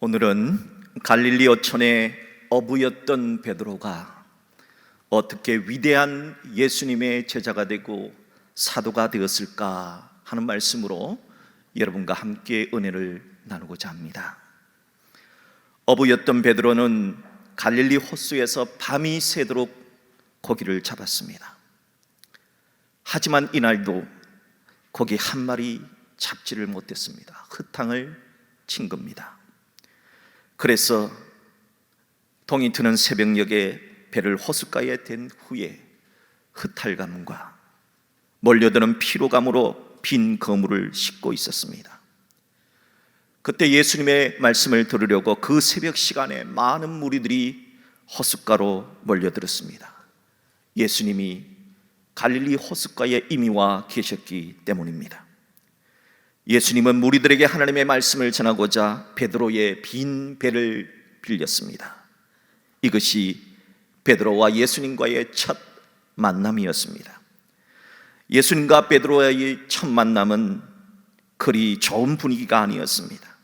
오늘은 갈릴리 어촌의 어부였던 베드로가 어떻게 위대한 예수님의 제자가 되고 사도가 되었을까 하는 말씀으로 여러분과 함께 은혜를 나누고자 합니다. 어부였던 베드로는 갈릴리 호수에서 밤이 새도록 고기를 잡았습니다. 하지만 이날도 고기 한 마리 잡지를 못했습니다. 흙탕을 친 겁니다. 그래서 동이 트는 새벽녘에 배를 호숫가에 댄 후에 흑탈감과 몰려드는 피로감으로 빈 거물을 싣고 있었습니다. 그때 예수님의 말씀을 들으려고 그 새벽 시간에 많은 무리들이 호숫가로 몰려들었습니다. 예수님이 갈릴리 호숫가에 이미 와 계셨기 때문입니다. 예수님은 무리들에게 하나님의 말씀을 전하고자 베드로의 빈 배를 빌렸습니다. 이것이 베드로와 예수님과의 첫 만남이었습니다. 예수님과 베드로의 첫 만남은 그리 좋은 분위기가 아니었습니다.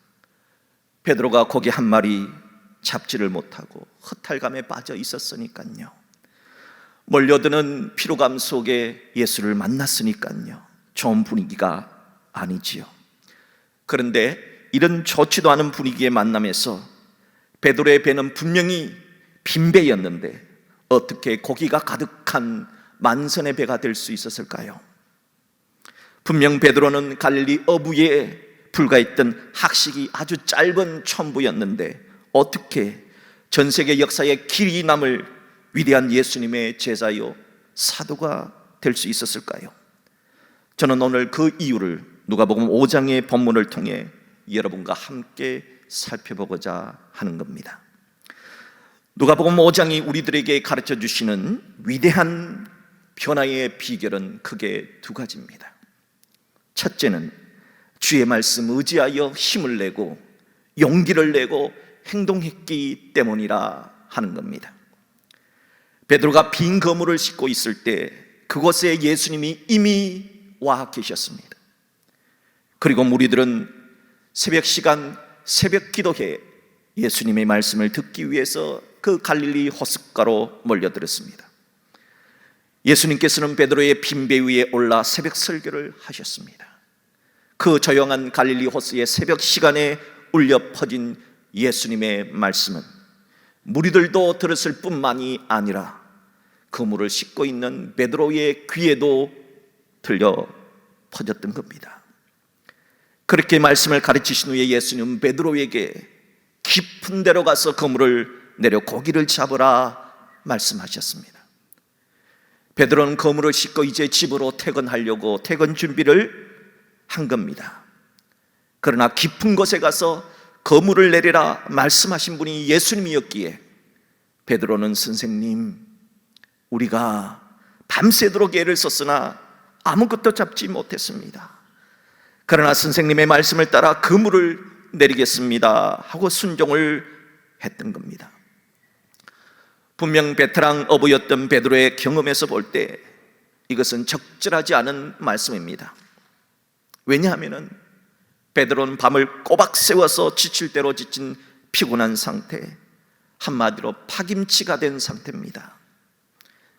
베드로가 고기 한 마리 잡지를 못하고 허탈감에 빠져 있었으니까요. 몰려드는 피로감 속에 예수를 만났으니까요. 좋은 분위기가 아니지요. 그런데 이런 좋지도 않은 분위기의 만남에서 베드로의 배는 분명히 빈 배였는데 어떻게 고기가 가득한 만선의 배가 될 수 있었을까요? 분명 베드로는 갈릴리 어부에 불과했던 학식이 아주 짧은 촌부였는데 어떻게 전 세계 역사에 길이 남을 위대한 예수님의 제자요 사도가 될 수 있었을까요? 저는 오늘 그 이유를 누가복음 5장의 본문을 통해 여러분과 함께 살펴보고자 하는 겁니다. 누가복음 5장이 우리들에게 가르쳐 주시는 위대한 변화의 비결은 크게 두 가지입니다. 첫째는 주의 말씀 의지하여 힘을 내고 용기를 내고 행동했기 때문이라 하는 겁니다. 베드로가 빈 거물을 싣고 있을 때 그곳에 예수님이 이미 와 계셨습니다. 그리고 무리들은 새벽 시간 새벽 기도에 예수님의 말씀을 듣기 위해서 그 갈릴리 호숫가로 몰려들었습니다. 예수님께서는 베드로의 빈 배 위에 올라 새벽 설교를 하셨습니다. 그 조용한 갈릴리 호수의 새벽 시간에 울려 퍼진 예수님의 말씀은 무리들도 들었을 뿐만이 아니라 그물을 싣고 있는 베드로의 귀에도 들려 퍼졌던 겁니다. 그렇게 말씀을 가르치신 후에 예수님은 베드로에게 깊은 데로 가서 그물을 내려 고기를 잡으라 말씀하셨습니다. 베드로는 그물을 싣고 이제 집으로 퇴근하려고 퇴근 준비를 한 겁니다. 그러나 깊은 곳에 가서 그물을 내리라 말씀하신 분이 예수님이었기에 베드로는 선생님, 우리가 밤새도록 애를 썼으나 아무것도 잡지 못했습니다. 그러나 선생님의 말씀을 따라 그물을 내리겠습니다 하고 순종을 했던 겁니다. 분명 베테랑 어부였던 베드로의 경험에서 볼 때 이것은 적절하지 않은 말씀입니다. 왜냐하면 베드로는 밤을 꼬박 세워서 지칠 대로 지친 피곤한 상태, 한마디로 파김치가 된 상태입니다.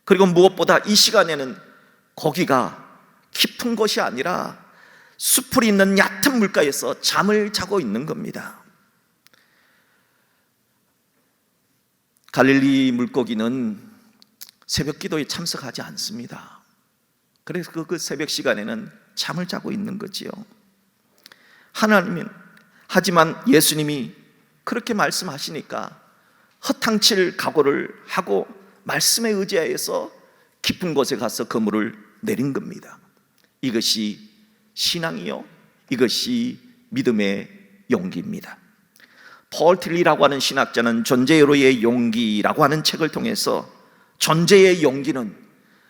그리고 무엇보다 이 시간에는 고기가 깊은 곳이 아니라 숲을 있는 얕은 물가에서 잠을 자고 있는 겁니다. 갈릴리 물고기는 새벽 기도에 참석하지 않습니다. 그래서 그 새벽 시간에는 잠을 자고 있는 거지요. 하지만 예수님이 그렇게 말씀하시니까 허탕칠 각오를 하고 말씀에 의지하여서 깊은 곳에 가서 그물을 내린 겁니다. 이것이 신앙이요, 이것이 믿음의 용기입니다. 폴 틸리라고 하는 신학자는 존재로의 용기라고 하는 책을 통해서 존재의 용기는,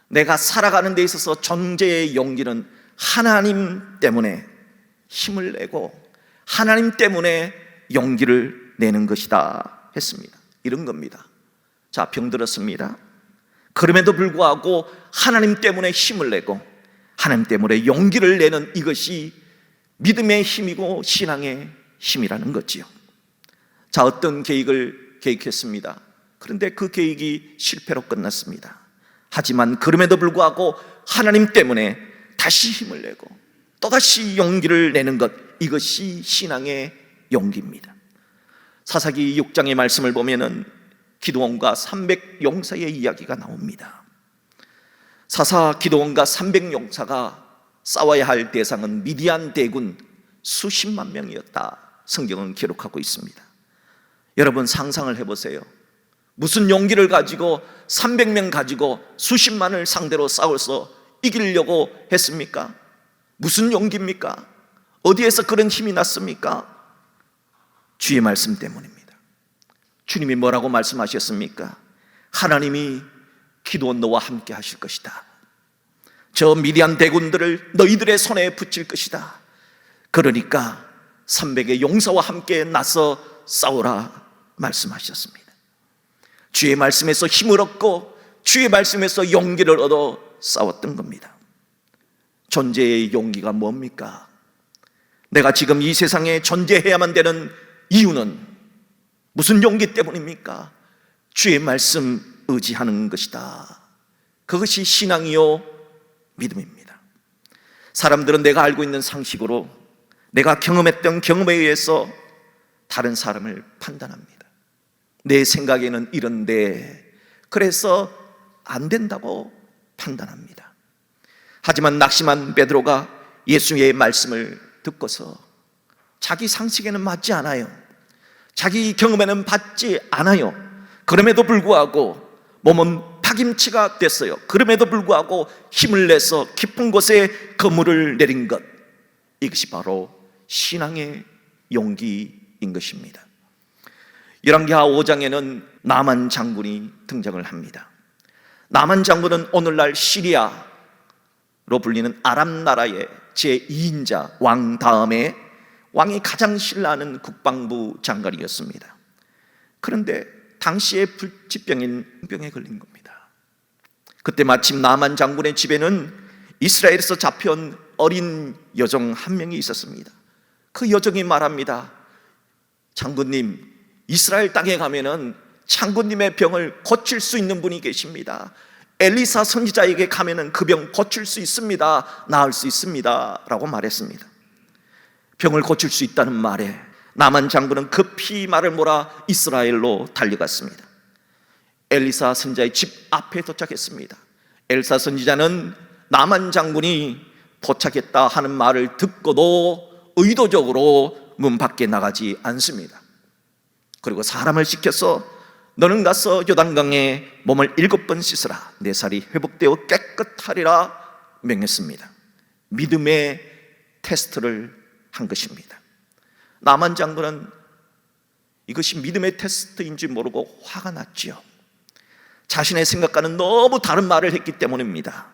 내가 살아가는 데 있어서 존재의 용기는 하나님 때문에 힘을 내고 하나님 때문에 용기를 내는 것이다 했습니다. 이런 겁니다. 자, 병들었습니다. 그럼에도 불구하고 하나님 때문에 힘을 내고 하나님 때문에 용기를 내는 이것이 믿음의 힘이고 신앙의 힘이라는 거지요. 자, 어떤 계획을 계획했습니다. 그런데 그 계획이 실패로 끝났습니다. 하지만 그럼에도 불구하고 하나님 때문에 다시 힘을 내고 또다시 용기를 내는 것, 이것이 신앙의 용기입니다. 사사기 6장의 말씀을 보면은 기드온과 300용사의 이야기가 나옵니다. 사사 기드온과 300용사가 싸워야 할 대상은 미디안 대군 수십만 명이었다, 성경은 기록하고 있습니다. 여러분 상상을 해보세요. 무슨 용기를 가지고 300명 가지고 수십만을 상대로 싸워서 이기려고 했습니까? 무슨 용기입니까? 어디에서 그런 힘이 났습니까? 주의 말씀 때문입니다. 주님이 뭐라고 말씀하셨습니까? 하나님이 기드온 너와 함께 하실 것이다. 저 미디안 대군들을 너희들의 손에 붙일 것이다. 그러니까 300의 용사와 함께 나서 싸우라 말씀하셨습니다. 주의 말씀에서 힘을 얻고 주의 말씀에서 용기를 얻어 싸웠던 겁니다. 존재의 용기가 뭡니까? 내가 지금 이 세상에 존재해야만 되는 이유는 무슨 용기 때문입니까? 주의 말씀 의지하는 것이다. 그것이 신앙이요 믿음입니다. 사람들은 내가 알고 있는 상식으로, 내가 경험했던 경험에 의해서 다른 사람을 판단합니다. 내 생각에는 이런데 그래서 안 된다고 판단합니다. 하지만 낙심한 베드로가 예수의 말씀을 듣고서 자기 상식에는 맞지 않아요. 자기 경험에는 받지 않아요. 그럼에도 불구하고 몸은 파김치가 됐어요. 그럼에도 불구하고 힘을 내서 깊은 곳에 그물을 내린 것, 이것이 바로 신앙의 용기인 것입니다. 열왕기하 5장에는 나만 장군이 등장을 합니다. 나만 장군은 오늘날 시리아로 불리는 아람 나라의 제2인자 왕 다음에 왕이 가장 신뢰하는 국방부 장관이었습니다. 그런데 당시에 불치병인 병에 걸린 겁니다. 그때 마침 나만 장군의 집에는 이스라엘에서 잡혀온 어린 여종 한 명이 있었습니다. 그 여종이 말합니다. 장군님, 이스라엘 땅에 가면은 장군님의 병을 고칠 수 있는 분이 계십니다. 엘리사 선지자에게 가면은 그 병 고칠 수 있습니다. 나을 수 있습니다. 라고 말했습니다. 병을 고칠 수 있다는 말에 나만 장군은 급히 말을 몰아 이스라엘로 달려갔습니다. 엘리사 선지자의 집 앞에 도착했습니다. 엘리사 선지자는 나만 장군이 도착했다 하는 말을 듣고도 의도적으로 문 밖에 나가지 않습니다. 그리고 사람을 시켜서 너는 가서 요단강에 몸을 7번 씻으라. 내 살이 회복되어 깨끗하리라 명했습니다. 믿음의 테스트를 한 것입니다. 나만 장군은 이것이 믿음의 테스트인지 모르고 화가 났지요. 자신의 생각과는 너무 다른 말을 했기 때문입니다.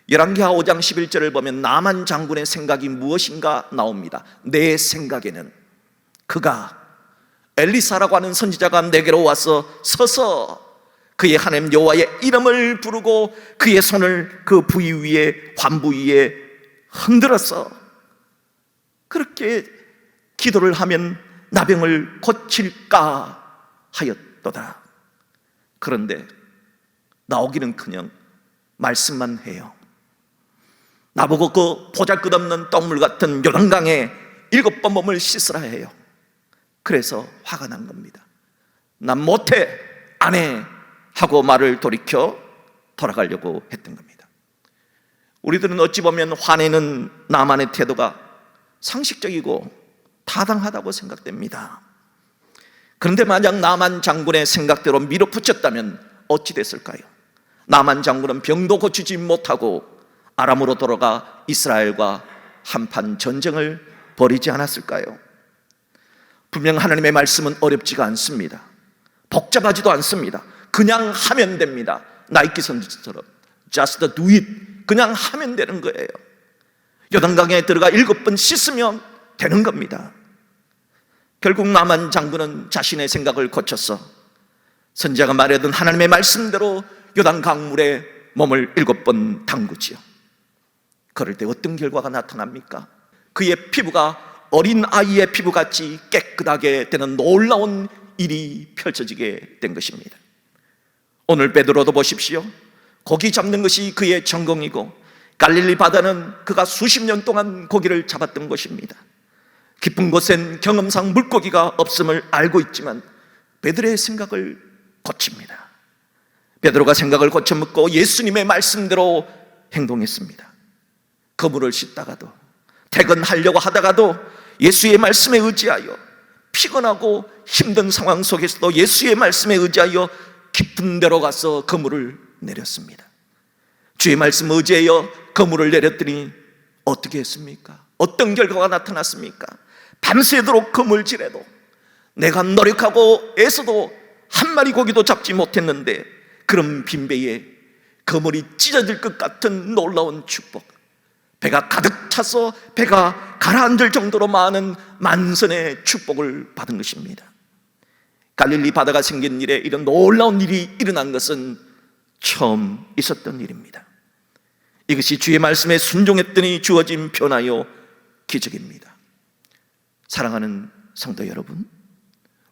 열왕기하 5장 11절을 보면 나만 장군의 생각이 무엇인가 나옵니다. 내 생각에는 그가 엘리사라고 하는 선지자가 내게로 와서 서서 그의 하나님 여호와의 이름을 부르고 그의 손을 그 부위 위에 환부 위에 흔들어서 그렇게 기도를 하면 나병을 고칠까 하였도다. 그런데 나오기는커녕 말씀만 해요. 나보고 그 보잘것없는 똥물 같은 요단강에 7번 몸을 씻으라 해요. 그래서 화가 난 겁니다. 난 못해, 안 해 하고 말을 돌이켜 돌아가려고 했던 겁니다. 우리들은 어찌 보면 화내는 나만의 태도가 상식적이고 타당하다고 생각됩니다. 그런데 만약 나만 장군의 생각대로 밀어붙였다면 어찌 됐을까요? 나만 장군은 병도 고치지 못하고 아람으로 돌아가 이스라엘과 한판 전쟁을 벌이지 않았을까요? 분명 하나님의 말씀은 어렵지가 않습니다. 복잡하지도 않습니다. 그냥 하면 됩니다. 나이키 선수처럼 Just do it. 그냥 하면 되는 거예요. 요단강에 들어가 7번 씻으면 되는 겁니다. 결국 나만 장군은 자신의 생각을 고쳐서 선지자가 말하던 하나님의 말씀대로 요단 강물에 몸을 7번 담그지요. 그럴 때 어떤 결과가 나타납니까? 그의 피부가 어린 아이의 피부같이 깨끗하게 되는 놀라운 일이 펼쳐지게 된 것입니다. 오늘 베드로도 보십시오. 고기 잡는 것이 그의 전공이고 갈릴리 바다는 그가 수십 년 동안 고기를 잡았던 곳입니다. 깊은 곳엔 경험상 물고기가 없음을 알고 있지만 베드로의 생각을 고칩니다. 베드로가 생각을 고쳐먹고 예수님의 말씀대로 행동했습니다. 그물을 씻다가도, 퇴근하려고 하다가도 예수의 말씀에 의지하여, 피곤하고 힘든 상황 속에서도 예수의 말씀에 의지하여 깊은 데로 가서 그물을 내렸습니다. 주의 말씀 의지하여 그물을 내렸더니 어떻게 했습니까? 어떤 결과가 나타났습니까? 밤새도록 그물질해도, 내가 노력하고 애써도 한 마리 고기도 잡지 못했는데 그런 빈배에 그물이 찢어질 것 같은 놀라운 축복, 배가 가득 차서 배가 가라앉을 정도로 많은 만선의 축복을 받은 것입니다. 갈릴리 바다가 생긴 일에 이런 놀라운 일이 일어난 것은 처음 있었던 일입니다. 이것이 주의 말씀에 순종했더니 주어진 변화요 기적입니다. 사랑하는 성도 여러분,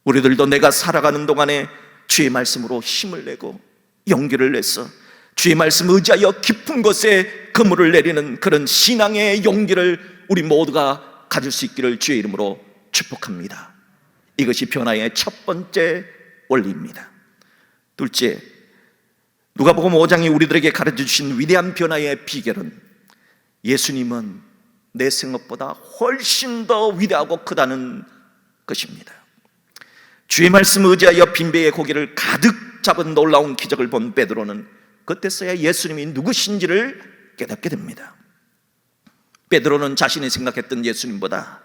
우리들도 내가 살아가는 동안에 주의 말씀으로 힘을 내고 용기를 내서 주의 말씀 의지하여 깊은 곳에 그물을 내리는 그런 신앙의 용기를 우리 모두가 가질 수 있기를 주의 이름으로 축복합니다. 이것이 변화의 첫 번째 원리입니다. 둘째, 누가복음 5장이 우리들에게 가르쳐 주신 위대한 변화의 비결은 예수님은 내 생각보다 훨씬 더 위대하고 크다는 것입니다. 주의 말씀 의지하여 빈배의 고기를 가득 잡은 놀라운 기적을 본 베드로는 그때서야 예수님이 누구신지를 깨닫게 됩니다. 베드로는 자신이 생각했던 예수님보다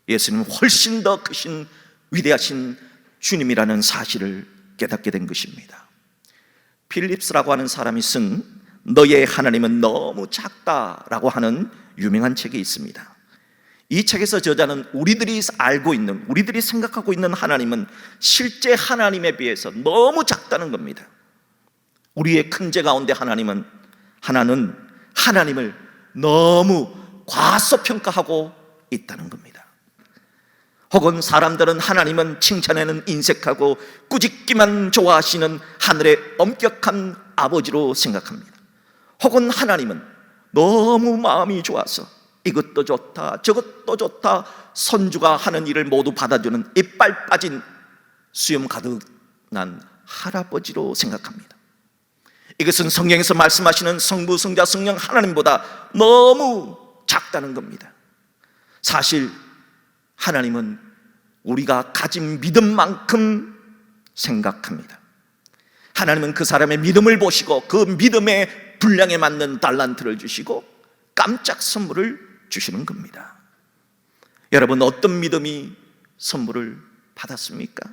예수님은 훨씬 더 크신 위대하신 주님이라는 사실을 깨닫게 된 것입니다. 필립스라고 하는 사람이 쓴 너의 하나님은 너무 작다라고 하는 유명한 책이 있습니다. 이 책에서 저자는 우리들이 알고 있는, 우리들이 생각하고 있는 하나님은 실제 하나님에 비해서 너무 작다는 겁니다. 우리의 큰 죄 가운데 하나는 하나님을 너무 과소평가하고 있다는 겁니다. 혹은 사람들은 하나님은 칭찬에는 인색하고 꾸짖기만 좋아하시는 하늘의 엄격한 아버지로 생각합니다. 혹은 하나님은 너무 마음이 좋아서 이것도 좋다 저것도 좋다 손주가 하는 일을 모두 받아주는 이빨 빠진 수염 가득난 할아버지로 생각합니다. 이것은 성경에서 말씀하시는 성부, 성자, 성령 하나님보다 너무 작다는 겁니다. 사실 하나님은 우리가 가진 믿음만큼 생각합니다. 하나님은 그 사람의 믿음을 보시고 그 믿음의 분량에 맞는 달란트를 주시고 깜짝 선물을 주시는 겁니다. 여러분, 어떤 믿음이 선물을 받았습니까?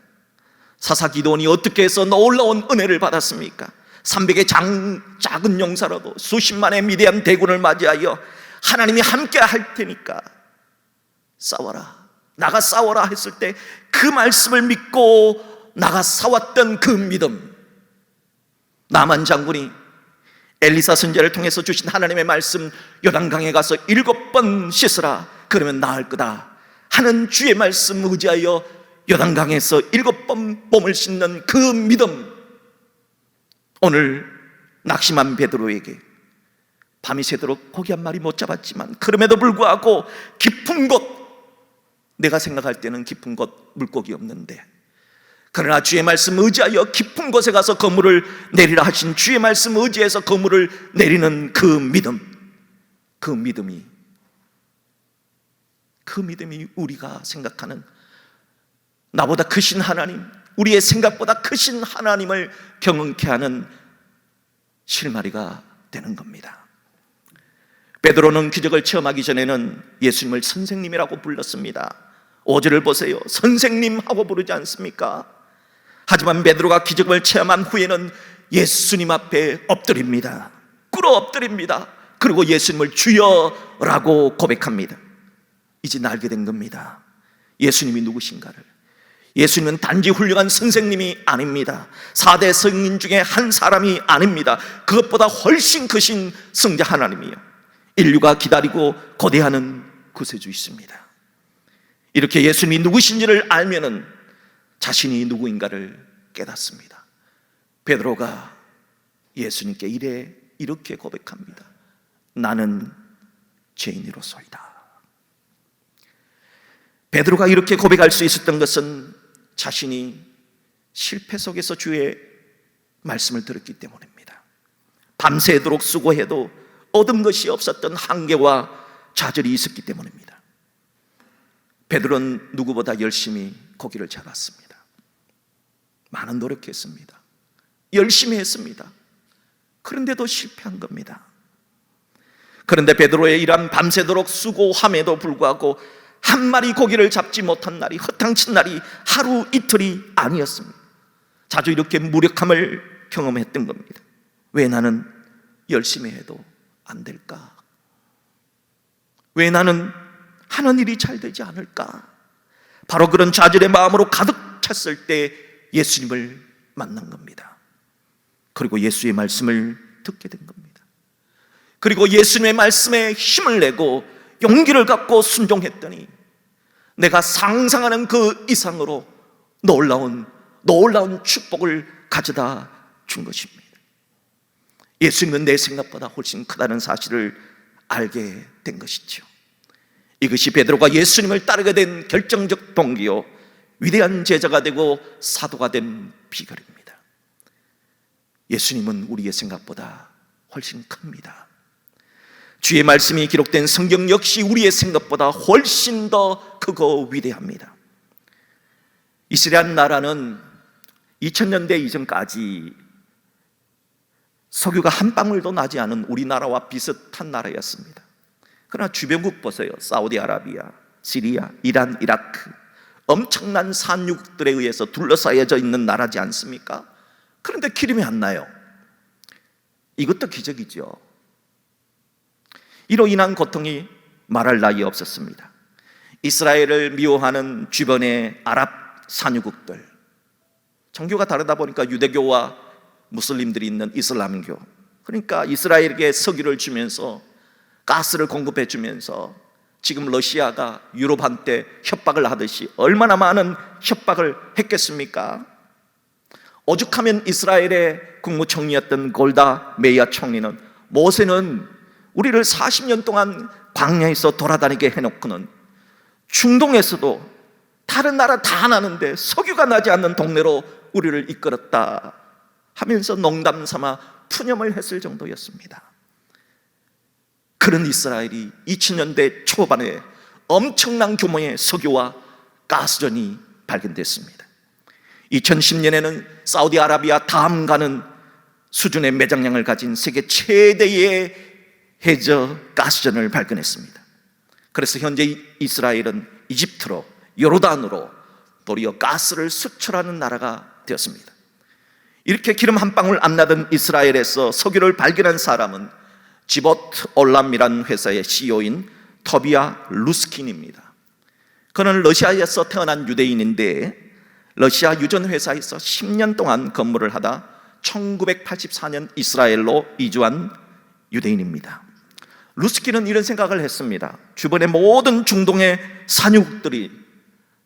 사사 기드온이 어떻게 해서 놀라운 은혜를 받았습니까? 300의 작은 용사라도 수십만의 미대한 대군을 맞이하여 하나님이 함께 할 테니까 싸워라, 나가 싸워라 했을 때 그 말씀을 믿고 나가 싸웠던 그 믿음, 나만 장군이 엘리사 선지자를 통해서 주신 하나님의 말씀 요단강에 가서 7번 씻으라 그러면 나을 거다 하는 주의 말씀 의지하여 요단강에서 7번 몸을 씻는 그 믿음, 오늘 낙심한 베드로에게 밤이 새도록 고기 한 마리 못 잡았지만 그럼에도 불구하고 깊은 곳, 내가 생각할 때는 깊은 곳 물고기 없는데 그러나 주의 말씀 의지하여 깊은 곳에 가서 그물을 내리라 하신 주의 말씀 의지해서 그물을 내리는 그 믿음, 그 믿음이 우리가 생각하는 나보다 크신 하나님, 우리의 생각보다 크신 하나님을 경험케 하는 실마리가 되는 겁니다. 베드로는 기적을 체험하기 전에는 예수님을 선생님이라고 불렀습니다. 5절을 보세요. 선생님 하고 부르지 않습니까? 하지만 베드로가 기적을 체험한 후에는 예수님 앞에 엎드립니다. 꿇어 엎드립니다. 그리고 예수님을 주여라고 고백합니다. 이제 알게 된 겁니다. 예수님이 누구신가를. 예수님은 단지 훌륭한 선생님이 아닙니다. 4대 성인 중에 한 사람이 아닙니다. 그것보다 훨씬 크신 성자 하나님이요, 인류가 기다리고 고대하는 구세주이십니다. 이렇게 예수님이 누구신지를 알면은 자신이 누구인가를 깨닫습니다. 베드로가 예수님께 이렇게 고백합니다. 나는 죄인이로소이다. 베드로가 이렇게 고백할 수 있었던 것은 자신이 실패 속에서 주의 말씀을 들었기 때문입니다. 밤새도록 수고해도 얻은 것이 없었던 한계와 좌절이 있었기 때문입니다. 베드로는 누구보다 열심히 고기를 잡았습니다. 많은 노력했습니다. 열심히 했습니다. 그런데도 실패한 겁니다. 그런데 베드로의 이러한 밤새도록 수고함에도 불구하고 한 마리 고기를 잡지 못한 날이, 허탕친 날이 하루 이틀이 아니었습니다. 자주 이렇게 무력함을 경험했던 겁니다. 왜 나는 열심히 해도 안 될까? 왜 나는 하는 일이 잘 되지 않을까? 바로 그런 좌절의 마음으로 가득 찼을 때 예수님을 만난 겁니다. 그리고 예수의 말씀을 듣게 된 겁니다. 그리고 예수님의 말씀에 힘을 내고 용기를 갖고 순종했더니 내가 상상하는 그 이상으로 놀라운 축복을 가져다 준 것입니다. 예수님은 내 생각보다 훨씬 크다는 사실을 알게 된 것이죠. 이것이 베드로가 예수님을 따르게 된 결정적 동기요, 위대한 제자가 되고 사도가 된 비결입니다. 예수님은 우리의 생각보다 훨씬 큽니다. 주의 말씀이 기록된 성경 역시 우리의 생각보다 훨씬 더 크고 위대합니다. 이스라엘 나라는 2000년대 이전까지 석유가 한 방울도 나지 않은 우리나라와 비슷한 나라였습니다. 그러나 주변국 보세요. 사우디아라비아, 시리아, 이란, 이라크, 엄청난 산유국들에 의해서 둘러싸여져 있는 나라지 않습니까? 그런데 기름이 안 나요. 이것도 기적이죠. 이로 인한 고통이 말할 나위 없었습니다. 이스라엘을 미워하는 주변의 아랍 산유국들, 종교가 다르다 보니까 유대교와 무슬림들이 있는 이슬람교, 그러니까 이스라엘에게 석유를 주면서 가스를 공급해 주면서 지금 러시아가 유럽한테 협박을 하듯이 얼마나 많은 협박을 했겠습니까? 오죽하면 이스라엘의 국무총리였던 골다 메이어 총리는, 모세는 우리를 40년 동안 광야에서 돌아다니게 해놓고는 중동에서도 다른 나라 다 나는데 석유가 나지 않는 동네로 우리를 이끌었다 하면서 농담 삼아 푸념을 했을 정도였습니다. 그런 이스라엘이 2000년대 초반에 엄청난 규모의 석유와 가스전이 발견됐습니다. 2010년에는 사우디아라비아 다음 가는 수준의 매장량을 가진 세계 최대의 해저 가스전을 발견했습니다. 그래서 현재 이스라엘은 이집트로, 요르단으로 도리어 가스를 수출하는 나라가 되었습니다. 이렇게 기름 한 방울 안 나던 이스라엘에서 석유를 발견한 사람은 지보트 올람이라는 회사의 CEO인 토비아 루스킨입니다. 그는 러시아에서 태어난 유대인인데 러시아 유전회사에서 10년 동안 근무를 하다 1984년 이스라엘로 이주한 유대인입니다. 루스킨은 이런 생각을 했습니다. 주변의 모든 중동의 산유국들이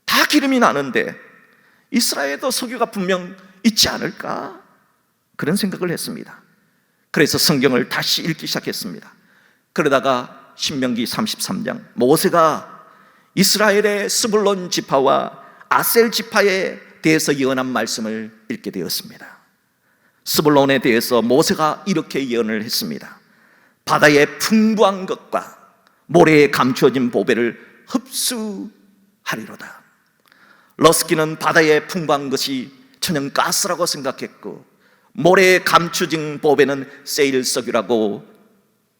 다 기름이 나는데 이스라엘도 석유가 분명 있지 않을까? 그런 생각을 했습니다. 그래서 성경을 다시 읽기 시작했습니다. 그러다가 신명기 33장, 모세가 이스라엘의 스불론 지파와 아셀 지파에 대해서 예언한 말씀을 읽게 되었습니다. 스불론에 대해서 모세가 이렇게 예언을 했습니다. 바다의 풍부한 것과 모래에 감추어진 보배를 흡수하리로다. 러스키는 바다의 풍부한 것이 천연가스라고 생각했고 모래에 감추진 보배는 세일석유라고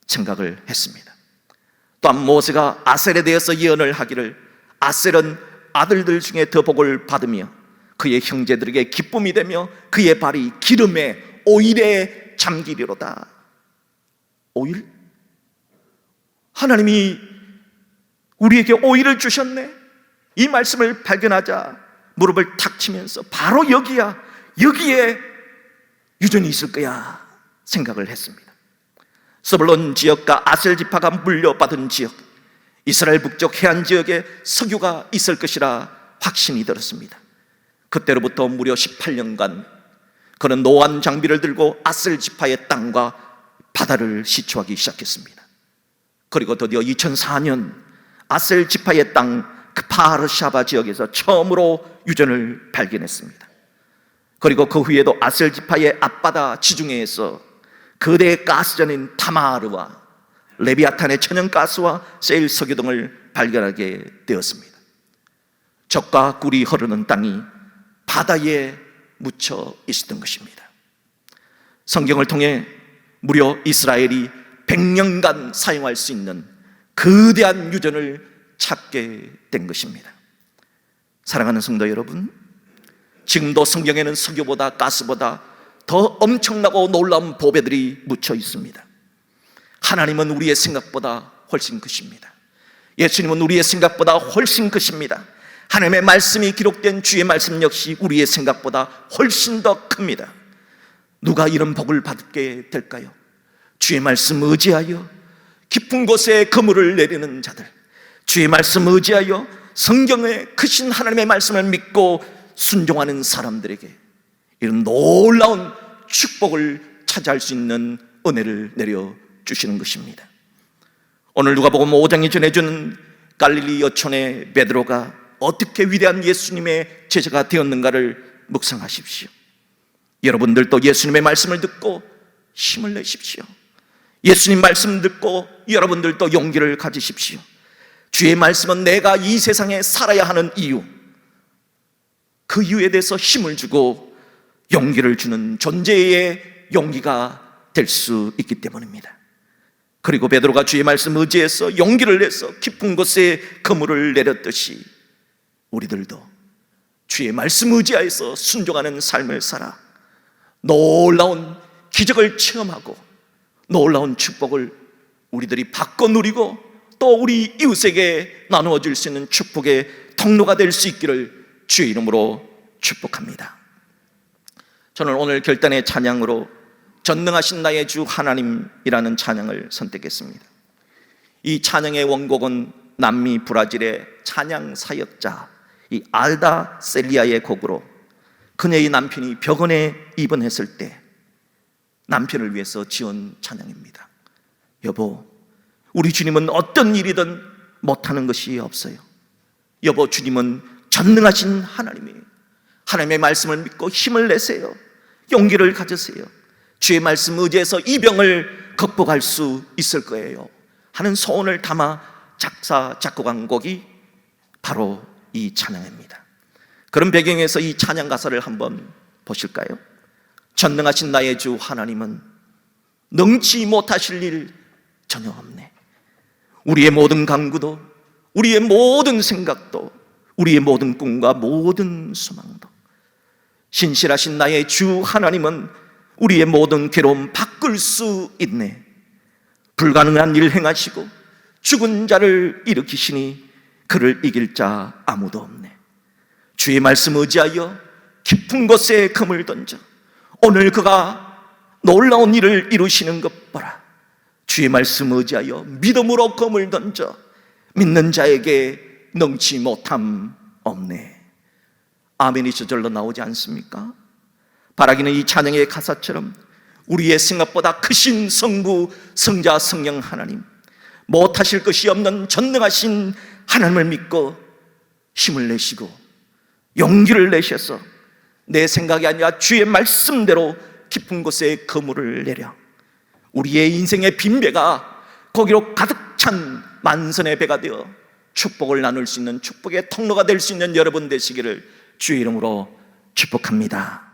생각을 했습니다. 또한 모세가 아셀에 대해서 예언을 하기를 아셀은 아들들 중에 더 복을 받으며 그의 형제들에게 기쁨이 되며 그의 발이 기름에 오일에 잠기리로다. 오일? 하나님이 우리에게 오일을 주셨네. 이 말씀을 발견하자 무릎을 탁 치면서 바로 여기에 유전이 있을 거야 생각을 했습니다. 스불론 지역과 아셀 지파가 물려받은 지역, 이스라엘 북쪽 해안 지역에 석유가 있을 것이라 확신이 들었습니다. 그때로부터 무려 18년간 그는 노안 장비를 들고 아셀 지파의 땅과 바다를 시추하기 시작했습니다. 그리고 드디어 2004년 아셀 지파의 땅 그 파르샤바 지역에서 처음으로 유전을 발견했습니다. 그리고 그 후에도 아셀 지파의 앞바다 지중해에서 거대 가스전인 타마르와 레비아탄의 천연가스와 세일 석유 등을 발견하게 되었습니다. 젖과 꿀이 흐르는 땅이 바다에 묻혀 있었던 것입니다. 성경을 통해 무려 이스라엘이 100년간 사용할 수 있는 거대한 유전을 찾게 된 것입니다. 사랑하는 성도 여러분, 지금도 성경에는 석유보다 가스보다 더 엄청나고 놀라운 보배들이 묻혀 있습니다. 하나님은 우리의 생각보다 훨씬 크십니다. 예수님은 우리의 생각보다 훨씬 크십니다. 하나님의 말씀이 기록된 주의 말씀 역시 우리의 생각보다 훨씬 더 큽니다. 누가 이런 복을 받게 될까요? 주의 말씀 의지하여 깊은 곳에 그물을 내리는 자들, 주의 말씀 의지하여 성경의 크신 하나님의 말씀을 믿고 순종하는 사람들에게 이런 놀라운 축복을 차지할 수 있는 은혜를 내려주시는 것입니다. 오늘 누가복음 5장이 전해주는 갈릴리 여촌의 베드로가 어떻게 위대한 예수님의 제자가 되었는가를 묵상하십시오. 여러분들도 예수님의 말씀을 듣고 힘을 내십시오. 예수님 말씀 듣고 여러분들도 용기를 가지십시오. 주의 말씀은 내가 이 세상에 살아야 하는 이유, 그 이유에 대해서 힘을 주고 용기를 주는 존재의 용기가 될 수 있기 때문입니다. 그리고 베드로가 주의 말씀 의지해서 용기를 내서 깊은 곳에 그물을 내렸듯이 우리들도 주의 말씀 의지하여서 순종하는 삶을 살아 놀라운 기적을 체험하고 놀라운 축복을 우리들이 바꿔 누리고 또 우리 이웃에게 나누어 줄 수 있는 축복의 통로가 될 수 있기를 주의 이름으로 축복합니다. 저는 오늘 결단의 찬양으로 전능하신 나의 주 하나님이라는 찬양을 선택했습니다. 이 찬양의 원곡은 남미 브라질의 찬양 사역자 이 알다 셀리아의 곡으로 그녀의 남편이 병원에 입원했을 때 남편을 위해서 지은 찬양입니다. 여보, 우리 주님은 어떤 일이든 못하는 것이 없어요. 여보, 주님은 전능하신 하나님이에요. 하나님의 말씀을 믿고 힘을 내세요. 용기를 가지세요. 주의 말씀 의지해서 이 병을 극복할 수 있을 거예요 하는 소원을 담아 작곡한 곡이 바로 이 찬양입니다. 그런 배경에서 이 찬양 가사를 한번 보실까요? 전능하신 나의 주 하나님은 능치 못하실 일 전혀 없네. 우리의 모든 간구도, 우리의 모든 생각도, 우리의 모든 꿈과 모든 소망도 신실하신 나의 주 하나님은 우리의 모든 괴로움 바꿀 수 있네. 불가능한 일 행하시고 죽은 자를 일으키시니 그를 이길 자 아무도 없네. 주의 말씀 의지하여 깊은 곳에 금을 던져 오늘 그가 놀라운 일을 이루시는 것 보라. 주의 말씀 의지하여 믿음으로 금을 던져 믿는 자에게 능치 못함 없네. 아멘이 저절로 나오지 않습니까? 바라기는 이 찬양의 가사처럼 우리의 생각보다 크신 성부, 성자, 성령 하나님, 못하실 것이 없는 전능하신 하나님을 믿고 힘을 내시고 용기를 내셔서 내 생각이 아니라 주의 말씀대로 깊은 곳에 그물을 내려 우리의 인생의 빈배가 거기로 가득 찬 만선의 배가 되어 축복을 나눌 수 있는 축복의 통로가 될 수 있는 여러분 되시기를 주의 이름으로 축복합니다.